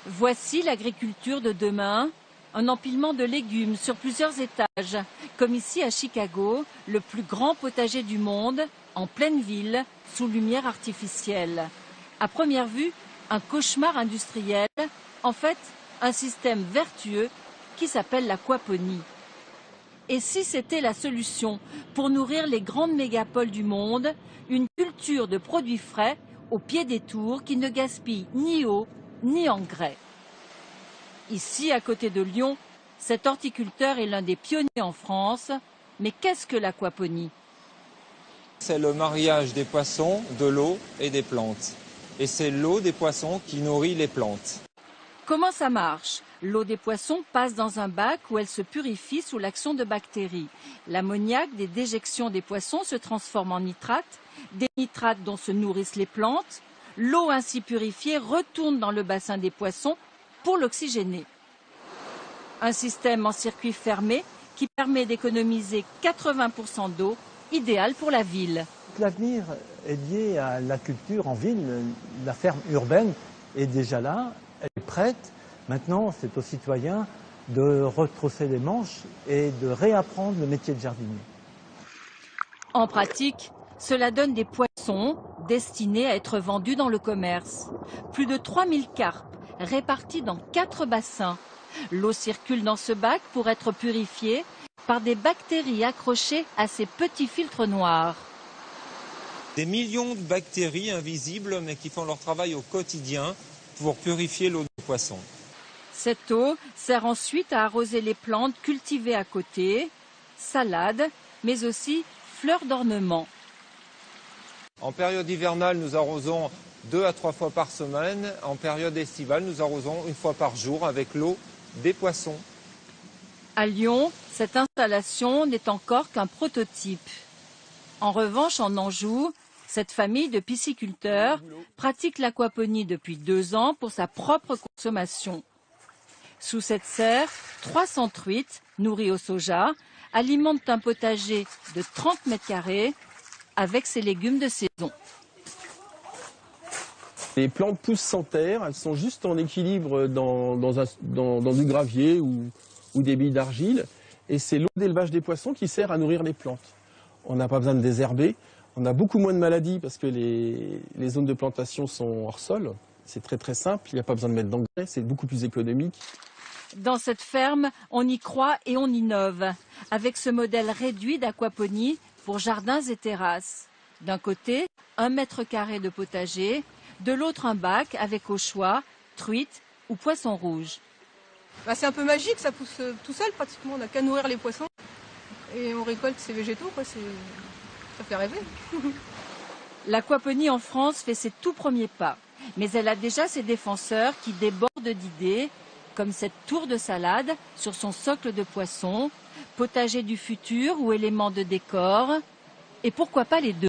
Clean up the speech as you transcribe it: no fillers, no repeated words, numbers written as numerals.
Voici l'agriculture de demain, un empilement de légumes sur plusieurs étages, comme ici à Chicago, le plus grand potager du monde, en pleine ville, sous lumière artificielle. À première vue, un cauchemar industriel, en fait, un système vertueux qui s'appelle l'aquaponie. Et si c'était la solution pour nourrir les grandes mégapoles du monde, une culture de produits frais au pied des tours qui ne gaspille ni eau ni engrais. Ici, à côté de Lyon, cet horticulteur est l'un des pionniers en France. Mais qu'est-ce que l'aquaponie? C'est le mariage des poissons, de l'eau et des plantes. Et c'est l'eau des poissons qui nourrit les plantes. Comment ça marche? L'eau des poissons passe dans un bac où elle se purifie sous l'action de bactéries. L'ammoniac des déjections des poissons se transforme en nitrate, des nitrates dont se nourrissent les plantes. L'eau ainsi purifiée retourne dans le bassin des poissons pour l'oxygéner. Un système en circuit fermé qui permet d'économiser 80% d'eau, idéal pour la ville. L'avenir est lié à la culture en ville. La ferme urbaine est déjà là, elle est prête. Maintenant, c'est aux citoyens de retrousser les manches et de réapprendre le métier de jardinier. En pratique, cela donne des poissons destinés à être vendus dans le commerce. Plus de 3000 carpes répartis dans 4 bassins. L'eau circule dans ce bac pour être purifiée par des bactéries accrochées à ces petits filtres noirs. Des millions de bactéries invisibles mais qui font leur travail au quotidien pour purifier l'eau des poissons. Cette eau sert ensuite à arroser les plantes cultivées à côté, salades, mais aussi fleurs d'ornement. En période hivernale, nous arrosons 2 à 3 fois par semaine. En période estivale, nous arrosons 1 fois par jour avec l'eau des poissons. À Lyon, cette installation n'est encore qu'un prototype. En revanche, en Anjou, cette famille de pisciculteurs pratique l'aquaponie depuis 2 ans pour sa propre consommation. Sous cette serre, 300 truites, nourries au soja, alimentent un potager de 30 mètres carrés avec ses légumes de saison. Les plantes poussent sans terre, elles sont juste en équilibre dans du gravier ou des billes d'argile. Et c'est l'eau d'élevage des poissons qui sert à nourrir les plantes. On n'a pas besoin de désherber, on a beaucoup moins de maladies parce que les zones de plantation sont hors sol. C'est très simple, il n'y a pas besoin de mettre d'engrais, c'est beaucoup plus économique. Dans cette ferme, on y croit et on innove, avec ce modèle réduit d'aquaponie pour jardins et terrasses. D'un côté, 1 mètre carré de potager, de l'autre un bac avec au choix truite ou poisson rouge. C'est un peu magique, ça pousse tout seul pratiquement, on n'a qu'à nourrir les poissons et on récolte ces végétaux, quoi. Ça fait rêver. L'aquaponie en France fait ses tout premiers pas, mais elle a déjà ses défenseurs qui débordent d'idées, comme cette tour de salade sur son socle de poisson, potager du futur ou élément de décor, et pourquoi pas les deux.